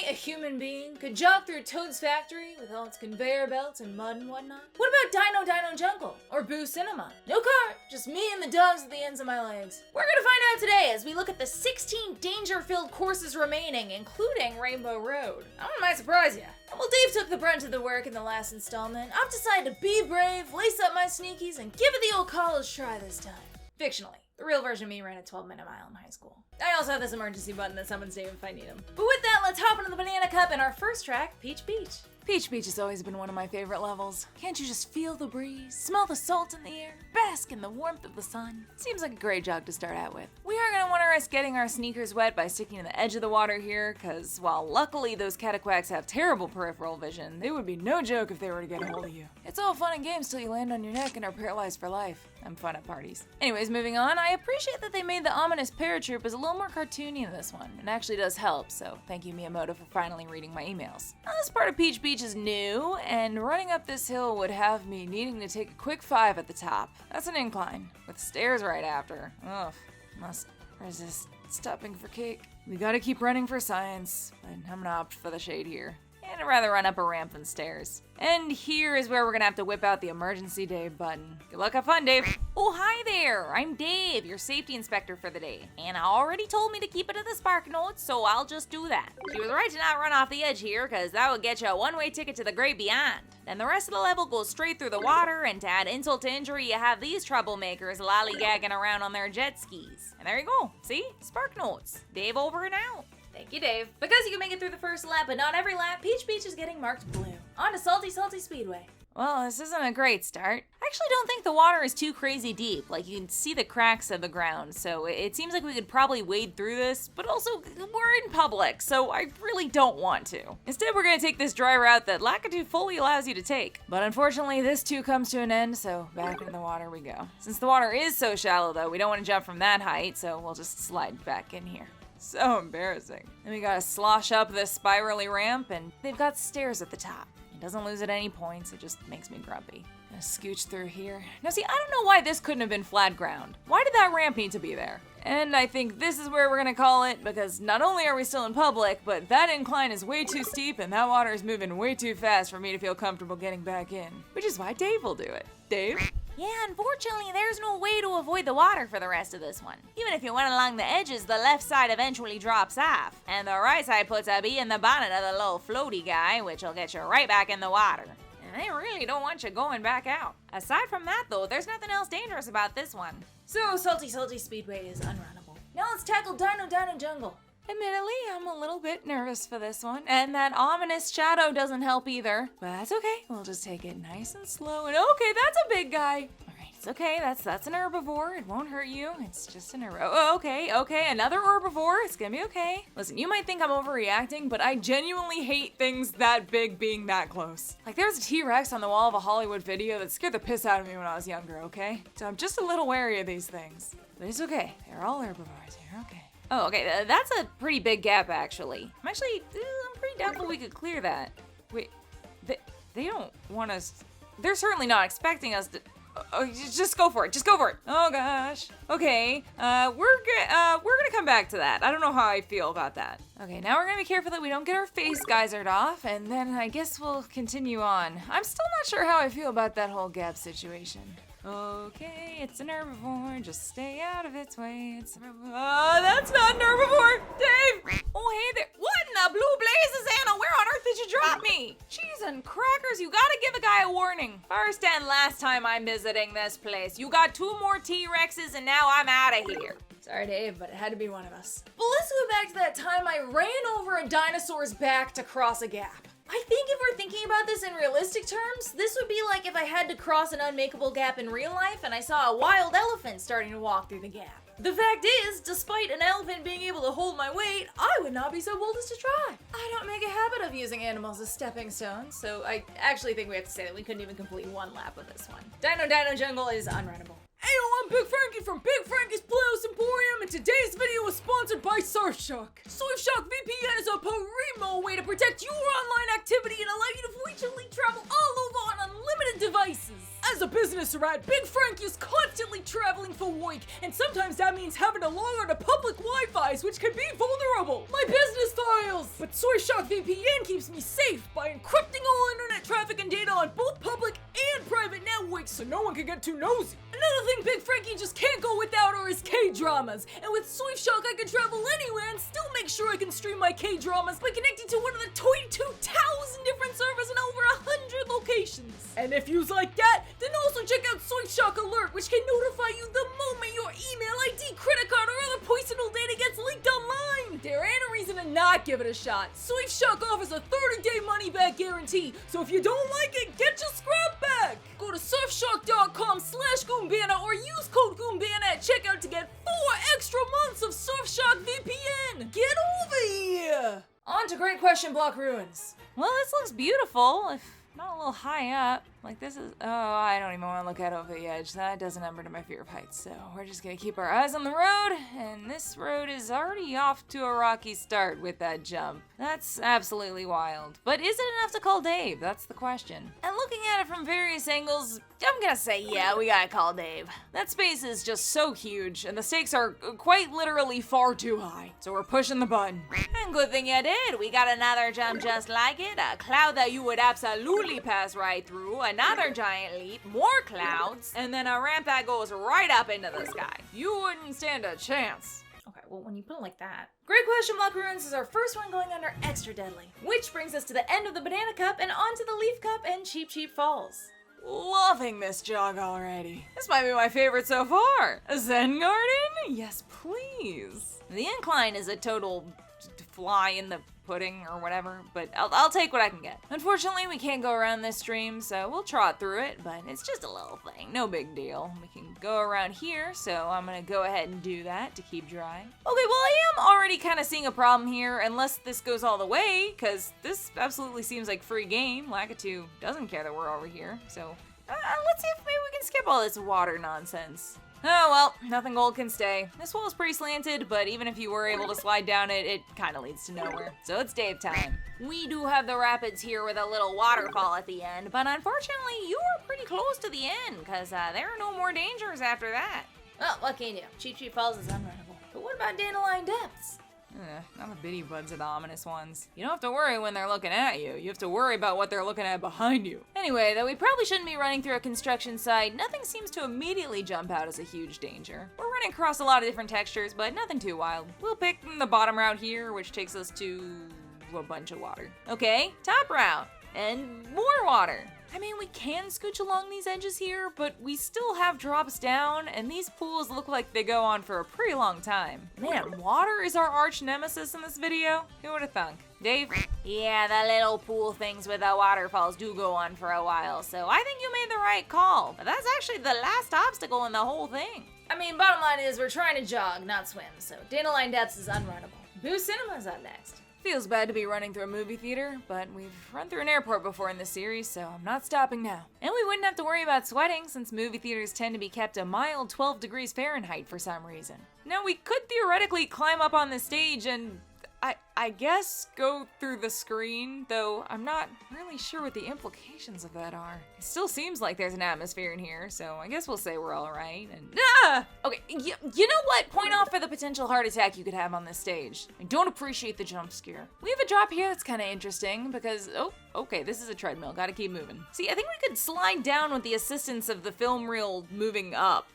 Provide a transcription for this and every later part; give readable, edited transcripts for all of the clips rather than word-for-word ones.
a human being could jog through Toad's factory with all its conveyor belts and mud and whatnot? What about Dino Jungle or Boo Cinema? No car, just me and the dogs at the ends of my legs. We're gonna find out today as we look at the 16 danger-filled courses remaining, including Rainbow Road. That one might surprise you. And while Dave took the brunt of the work in the last installment, I've decided to be brave, lace up my sneakies, and give it the old college try this time. Fictionally. The real version of me ran a 12-minute mile in high school. I also have this emergency button that summons Dave if I need him. But with that, let's hop into the Banana Cup and our first track, Peach Beach. Peach Beach has always been one of my favorite levels. Can't you just feel the breeze, smell the salt in the air, bask in the warmth of the sun? Seems like a great jog to start out with. We aren't gonna want to risk getting our sneakers wet by sticking to the edge of the water here, cause while luckily those cataquacks have terrible peripheral vision, they would be no joke if they were to get a hold of you. It's all fun and games till you land on your neck and are paralyzed for life. I'm fun at parties. Anyways, moving on, I appreciate that they made the ominous paratroop as a little more cartoony in this one. It actually does help, so thank you Miyamoto for finally reading my emails. Now, this part of Peach Beach is new, and running up this hill would have me needing to take a quick 5 at the top. That's an incline, with stairs right after. Ugh, must resist stopping for cake. We gotta keep running for science, but I'm gonna opt for the shade here. And I'd rather run up a ramp than stairs. And here is where we're gonna have to whip out the emergency Dave button. Good luck, have fun, Dave. Oh, hi there. I'm Dave, your safety inspector for the day. Anna already told me to keep it to the spark notes, so I'll just do that. She was right to not run off the edge here, cause that would get you a one-way ticket to the great beyond. Then the rest of the level goes straight through the water, and to add insult to injury, you have these troublemakers lollygagging around on their jet skis. And there you go. See? Spark notes. Dave over and out. Thank you, Dave. Because you can make it through the first lap, but not every lap, Peach Beach is getting marked blue. On to Salty Speedway. Well, this isn't a great start. I actually don't think the water is too crazy deep. Like, you can see the cracks of the ground, so it seems like we could probably wade through this, but also, we're in public, so I really don't want to. Instead, we're gonna take this dry route that Lakitu fully allows you to take. But unfortunately, this too comes to an end, so back into the water we go. Since the water is so shallow, though, we don't want to jump from that height, so we'll just slide back in here. So embarrassing. Then we gotta slosh up this spirally ramp, and they've got stairs at the top. It doesn't lose at any points, it just makes me grumpy. Gonna scooch through here. Now see, I don't know why this couldn't have been flat ground. Why did that ramp need to be there? And I think this is where we're gonna call it, because not only are we still in public, but that incline is way too steep and that water is moving way too fast for me to feel comfortable getting back in. Which is why Dave will do it. Dave? Yeah, unfortunately, there's no way to avoid the water for the rest of this one. Even if you went along the edges, the left side eventually drops off, and the right side puts a bee in the bonnet of the little floaty guy, which will get you right back in the water. And they really don't want you going back out. Aside from that, though, there's nothing else dangerous about this one. So, Salty Speedway is unrunnable. Now let's tackle Dino Jungle. Admittedly, I'm a little bit nervous for this one, and that ominous shadow doesn't help either. But that's okay, we'll just take it nice and slow, and okay, that's a big guy. Alright, it's okay, that's an herbivore, it won't hurt you, it's just an herbivore. Oh, okay, another herbivore, it's gonna be okay. Listen, you might think I'm overreacting, but I genuinely hate things that big being that close. Like, there was a T-Rex on the wall of a Hollywood video that scared the piss out of me when I was younger, okay? So I'm just a little wary of these things. But it's okay, they're all herbivores here, okay. Oh, okay, that's a pretty big gap, actually. I'm pretty doubtful we could clear that. Wait, they don't want us... They're certainly not expecting us to... just go for it, Oh, gosh. Okay, we're gonna come back to that. I don't know how I feel about that. Okay, now we're gonna be careful that we don't get our face geysered off, and then I guess we'll continue on. I'm still not sure how I feel about that whole gap situation. Okay, it's an herbivore, just stay out of its way, it's a herbivore. Oh, that's not an herbivore! Dave! Oh, hey there. What in the blue blazes, Anna? Where on earth did you drop me? Cheese and crackers, you gotta give a guy a warning. First and last time I'm visiting this place. You got 2 more T-Rexes and now I'm out of here. Sorry, Dave, but it had to be one of us. But let's go back to that time I ran over a dinosaur's back to cross a gap. I think if we're thinking about this in realistic terms, this would be like if I had to cross an unmakeable gap in real life and I saw a wild elephant starting to walk through the gap. The fact is, despite an elephant being able to hold my weight, I would not be so bold as to try. I don't make a habit of using animals as stepping stones, so I actually think we have to say that we couldn't even complete 1 lap of this one. Dino Jungle is unrunnable. Heyo, I'm Big Frankie from Big Frankie's Playhouse Emporium, and today's video is sponsored by Surfshock. Surfshock VPN is a primo way to protect your online activity and allow you to virtually travel all over on unlimited devices. As a business rat, Big Frankie is constantly traveling for work, and sometimes that means having to log on to public Wi-Fi's, which can be vulnerable. My business files! But Surfshark VPN keeps me safe by encrypting all internet traffic and data on both public and private networks so no one can get too nosy. Another thing Big Frankie just can't go without are his K-dramas. And with Surfshark I can travel anywhere and still make sure I can stream my K-dramas by connecting to one of the 22,000 different servers in over 100 locations. And if you's like that, then also check out Surfshark Alert, which can notify you the moment your email ID, credit card, or other personal data gets leaked online. There ain't a reason to not give it a shot. Surfshark offers a 30-day money-back guarantee, so if you don't like it, get your scrap back. Go to surfshark.com/Goombanna or use code Goombanna at checkout to get 4 extra months of Surfshark VPN. Get over here. On to Great Question Block Ruins. Well, this looks beautiful, if not a little high up. Like this is, oh, I don't even want to look out over the edge. That does a number to my fear of heights. So we're just gonna keep our eyes on the road, and this road is already off to a rocky start with that jump. That's absolutely wild. But is it enough to call Dave? That's the question. And looking at it from various angles, I'm gonna say, yeah, we gotta call Dave. That space is just so huge, and the stakes are quite literally far too high. So we're pushing the button. And good thing you did. We got another jump just like it. A cloud that you would absolutely pass right through. Another giant leap, more clouds, and then a ramp that goes right up into the sky. You wouldn't stand a chance. Okay, well, when you put it like that. Great Question Block Ruins is our first one going under Extra Deadly, which brings us to the end of the Banana Cup and onto the Leaf Cup and Cheep Cheep Falls. Loving this jog already. This might be my favorite so far. A Zen garden? Yes, please. The incline is a total fly in the pudding or whatever, but I'll take what I can get. Unfortunately, we can't go around this stream, so we'll trot through it, but it's just a little thing, no big deal. We can go around here, so I'm gonna go ahead and do that to keep dry. Okay, well, I am already kind of seeing a problem here, unless this goes all the way, because this absolutely seems like free game. Lakitu doesn't care that we're over here, so let's see if maybe we can skip all this water nonsense. Oh well, nothing gold can stay. This wall is pretty slanted, but even if you were able to slide down it, it kind of leads to nowhere. So it's Dave time. We do have the rapids here with a little waterfall at the end, but unfortunately you are pretty close to the end, because there are no more dangers after that. Well, what can you do? Cheep Cheep Falls is unrunnable. But what about Dandelion Depths? Not the bitty buds are the ominous ones. You don't have to worry when they're looking at you. You have to worry about what they're looking at behind you. Anyway, though we probably shouldn't be running through a construction site, nothing seems to immediately jump out as a huge danger. We're running across a lot of different textures, but nothing too wild. We'll pick the bottom route here, which takes us to a bunch of water. Okay, top route. And more water. I mean, we can scooch along these edges here, but we still have drops down, and these pools look like they go on for a pretty long time. Man, water is our arch nemesis in this video? Who would have thunk? Dave? Yeah, the little pool things with the waterfalls do go on for a while, so I think you made the right call. But that's actually the last obstacle in the whole thing. I mean, bottom line is we're trying to jog, not swim, so Dandelion Depths is unrunnable. Boo Cinema's up next. Feels bad to be running through a movie theater, but we've run through an airport before in this series, so I'm not stopping now. And we wouldn't have to worry about sweating, since movie theaters tend to be kept a mild 12 degrees Fahrenheit for some reason. Now, we could theoretically climb up on the stage and I guess go through the screen, though I'm not really sure what the implications of that are. It still seems like there's an atmosphere in here, so I guess we'll say we're all right. And okay, you know what? Point off for the potential heart attack you could have on this stage. I don't appreciate the jump scare. We have a drop here that's kind of interesting because, oh, okay, this is a treadmill. Gotta keep moving. See, I think we could slide down with the assistance of the film reel moving up.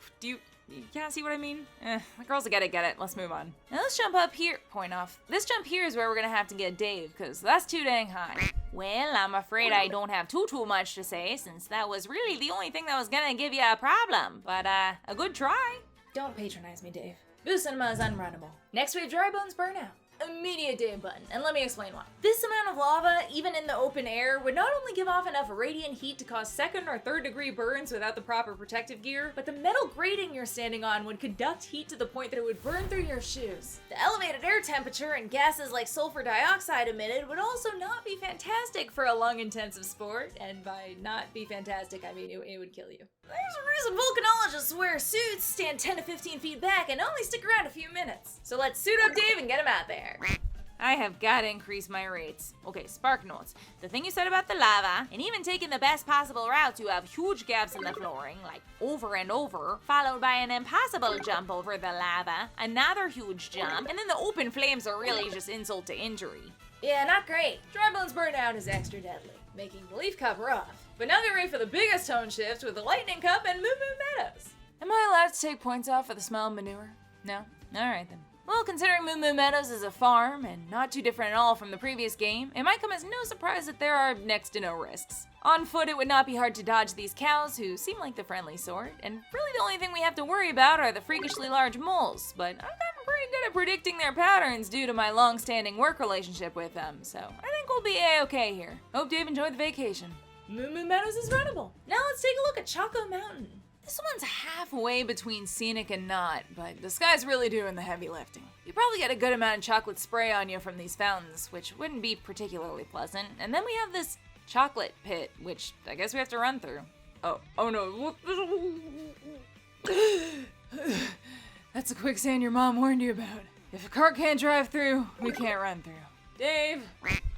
You can't see what I mean? The girls get it. Let's move on. Now let's jump up here. Point off. This jump here is where we're gonna have to get Dave, because that's too dang high. Well, I'm afraid I don't have too much to say, since that was really the only thing that was gonna give you a problem. But, a good try. Don't patronize me, Dave. Boo Cinema is unrunnable. Next we have Dry Bones Burnout. Immediate Dave button, and let me explain why. This amount of lava, even in the open air, would not only give off enough radiant heat to cause 2nd or 3rd degree burns without the proper protective gear, but the metal grating you're standing on would conduct heat to the point that it would burn through your shoes. The elevated air temperature and gases like sulfur dioxide emitted would also not be fantastic for a lung-intensive sport, and by not be fantastic, I mean it would kill you. There's a reason volcanologists wear suits, stand 10 to 15 feet back, and only stick around a few minutes. So let's suit up Dave and get him out there. I have got to increase my rates. Okay, spark notes. The thing you said about the lava, and even taking the best possible route, you have huge gaps in the flooring, like over and over, followed by an impossible jump over the lava, another huge jump, and then the open flames are really just insult to injury. Yeah, not great. Dry Bones Burnout is extra deadly, making the Leaf Cup rough. But now get ready for the biggest tone shift with the Lightning Cup and Moo Moo Meadows. Am I allowed to take points off for the smell of manure? No? Alright then. Well, considering Moo Moo Meadows is a farm, and not too different at all from the previous game, it might come as no surprise that there are next to no risks. On foot, it would not be hard to dodge these cows, who seem like the friendly sort, and really the only thing we have to worry about are the freakishly large moles, but I've gotten pretty good at predicting their patterns due to my long-standing work relationship with them, so I think we'll be a-okay here. Hope Dave enjoyed the vacation. Moo Moo Meadows is runnable. Now let's take a look at Choco Mountain. This one's halfway between scenic and not, but the sky's really doing the heavy lifting. You probably get a good amount of chocolate spray on you from these fountains, which wouldn't be particularly pleasant. And then we have this chocolate pit, which I guess we have to run through. Oh no. That's the quicksand your mom warned you about. If a car can't drive through, we can't run through. Dave!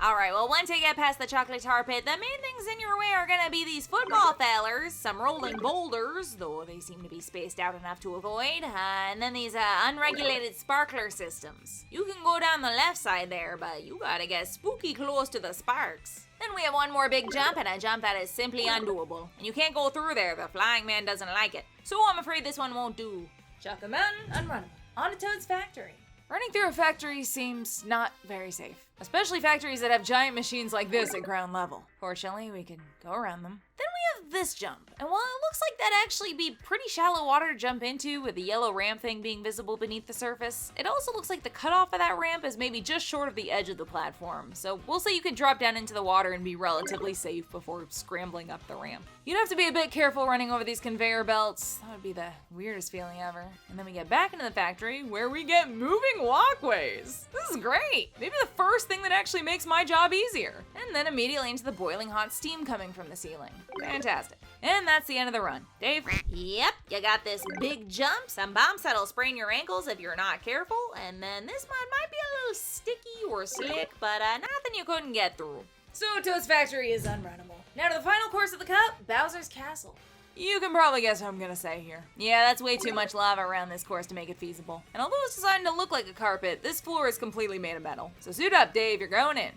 Alright, well, once you get past the chocolate tar pit, the main things in your way are gonna be these football fellers, some rolling boulders, though they seem to be spaced out enough to avoid, and then these unregulated sparkler systems. You can go down the left side there, but you gotta get spooky close to the sparks. Then we have one more big jump, and a jump that is simply undoable. And you can't go through there, the flying man doesn't like it. So I'm afraid this one won't do. Choco Mountain, unrunnable. On to Toad's Factory. Running through a factory seems not very safe, especially factories that have giant machines like this at ground level. Fortunately, we can go around them. Then we have this jump, and while it looks like that'd actually be pretty shallow water to jump into with the yellow ramp thing being visible beneath the surface, it also looks like the cutoff of that ramp is maybe just short of the edge of the platform, so we'll say you could drop down into the water and be relatively safe before scrambling up the ramp. You'd have to be a bit careful running over these conveyor belts. That would be the weirdest feeling ever. And then we get back into the factory where we get moving walkways. This is great. Maybe the first thing that actually makes my job easier. And then immediately into the boiling hot steam coming from the ceiling. Fantastic. And that's the end of the run. Dave? Yep, you got this big jump, some bumps that'll sprain your ankles if you're not careful, and then this mud might be a little sticky or slick, but nothing you couldn't get through. So Toad's Factory is unrunnable. Now to the final course of the cup, Bowser's Castle. You can probably guess what I'm gonna say here. Yeah, that's way too much lava around this course to make it feasible. And although it's designed to look like a carpet, this floor is completely made of metal. So suit up, Dave, you're going in.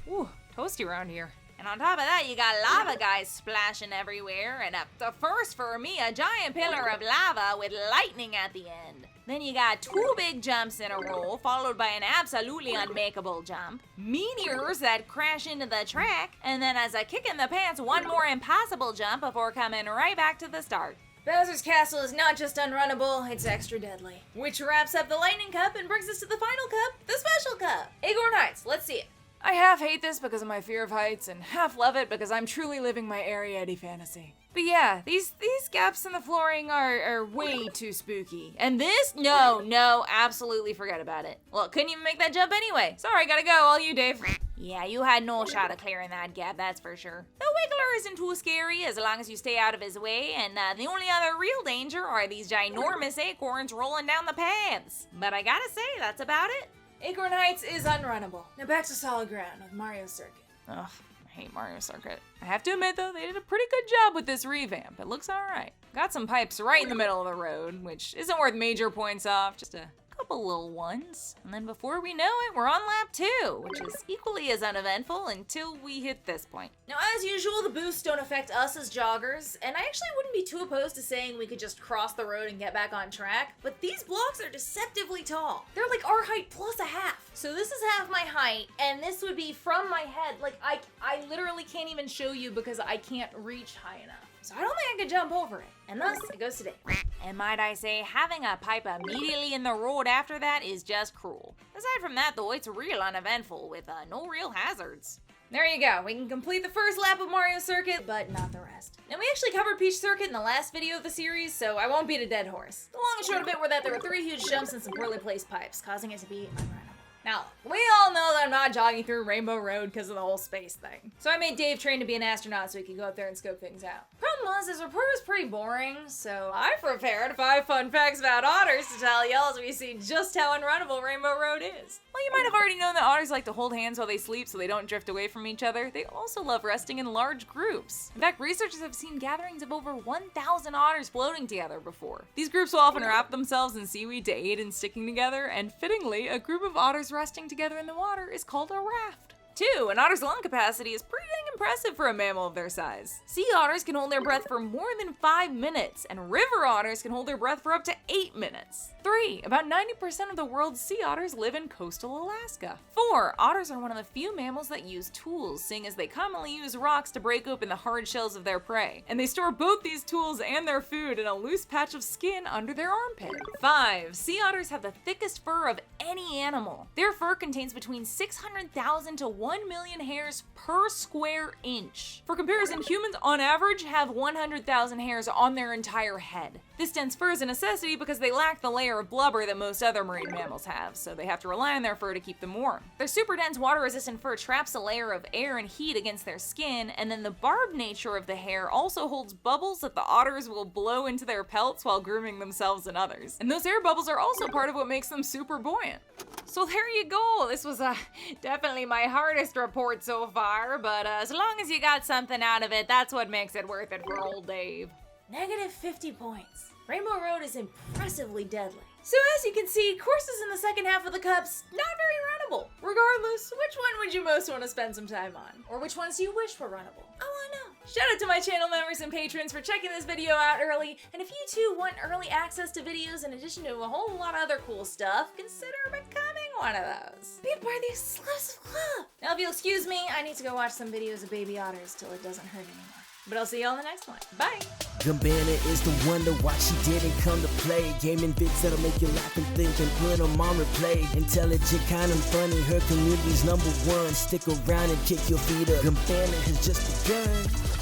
Ooh, toasty around here. And on top of that, you got lava guys splashing everywhere, and the first for me, a giant pillar of lava with lightning at the end. Then you got two big jumps in a row, followed by an absolutely unmakeable jump, meteors that crash into the track, and then as a kick in the pants, one more impossible jump before coming right back to the start. Bowser's Castle is not just unrunnable, it's extra deadly. Which wraps up the Lightning Cup and brings us to the final cup, the Special Cup. Acorn Heights, let's see it. I half hate this because of my fear of heights, and half love it because I'm truly living my Ariadne fantasy. But yeah, these gaps in the flooring are way too spooky. And this? No, absolutely forget about it. Well, couldn't even make that jump anyway. Sorry, gotta go, all you, Dave. Yeah, you had no shot of clearing that gap, that's for sure. The Wiggler isn't too scary as long as you stay out of his way, and the only other real danger are these ginormous acorns rolling down the paths. But I gotta say, that's about it. Acorn Heights is unrunnable. Now back to solid ground with Mario Circuit. Ugh, I hate Mario Circuit. I have to admit though, they did a pretty good job with this revamp. It looks alright. Got some pipes right in the middle of the road, which isn't worth major points off, just a couple little ones. And then before we know it, we're on lap 2, which is equally as uneventful until we hit this point. Now as usual, the boosts don't affect us as joggers, and I actually wouldn't be too opposed to saying we could just cross the road and get back on track, but these blocks are deceptively tall. They're like our height plus a half. So this is half my height, and this would be from my head. Like I literally can't even show you because I can't reach high enough. So I don't think I could jump over it. And thus, it goes to Dave. And might I say, having a pipe immediately in the road after that is just cruel. Aside from that though, it's real uneventful with no real hazards. There you go. We can complete the first lap of Mario Circuit, but not the rest. Now we actually covered Peach Circuit in the last video of the series, so I won't beat a dead horse. The long and short of it were that there were 3 huge jumps and some poorly placed pipes, causing it to be unrunnable. Now, we all know that I'm not jogging through Rainbow Road because of the whole space thing. So I made Dave train to be an astronaut so he could go up there and scope things out. Problem was, his report was pretty boring, so I prepared 5 fun facts about otters to tell y'all as we see just how unrunnable Rainbow Road is. Well, you might have already known that otters like to hold hands while they sleep so they don't drift away from each other. They also love resting in large groups. In fact, researchers have seen gatherings of over 1,000 otters floating together before. These groups will often wrap themselves in seaweed to aid in sticking together, and fittingly, a group of otters resting together in the water is called a raft. 2. An otter's lung capacity is pretty dang impressive for a mammal of their size. Sea otters can hold their breath for more than 5 minutes, and river otters can hold their breath for up to 8 minutes. 3. About 90% of the world's sea otters live in coastal Alaska. 4. Otters are one of the few mammals that use tools, seeing as they commonly use rocks to break open the hard shells of their prey, and they store both these tools and their food in a loose patch of skin under their armpit. 5. Sea otters have the thickest fur of any animal. Their fur contains between 600,000 to 1 million hairs per square inch. For comparison, humans on average have 100,000 hairs on their entire head. This dense fur is a necessity because they lack the layer of blubber that most other marine mammals have, so they have to rely on their fur to keep them warm. Their super dense water-resistant fur traps a layer of air and heat against their skin, and then the barbed nature of the hair also holds bubbles that the otters will blow into their pelts while grooming themselves and others. And those air bubbles are also part of what makes them super buoyant. So there you go. This was definitely my hardest report so far, but as long as you got something out of it, that's what makes it worth it for old Dave. Negative 50 points. Rainbow Road is impressively deadly. So as you can see, courses in the second half of the cups, not very runnable. Regardless, which one would you most want to spend some time on? Or which ones do you wish were runnable? I want to know. Shout out to my channel members and patrons for checking this video out early, and if you too want early access to videos in addition to a whole lot of other cool stuff, consider becoming one of those. Be a part of the exclusive club. Now if you'll excuse me, I need to go watch some videos of baby otters till it doesn't hurt anymore. But I'll see you all in the next one. Bye! Goombanna is the wonder why she didn't come to play. Gaming vids that'll make you laugh and think and put them on replay. Intelligent, kind of funny, her community's #1. Stick around and kick your feet up. Goombanna has just begun.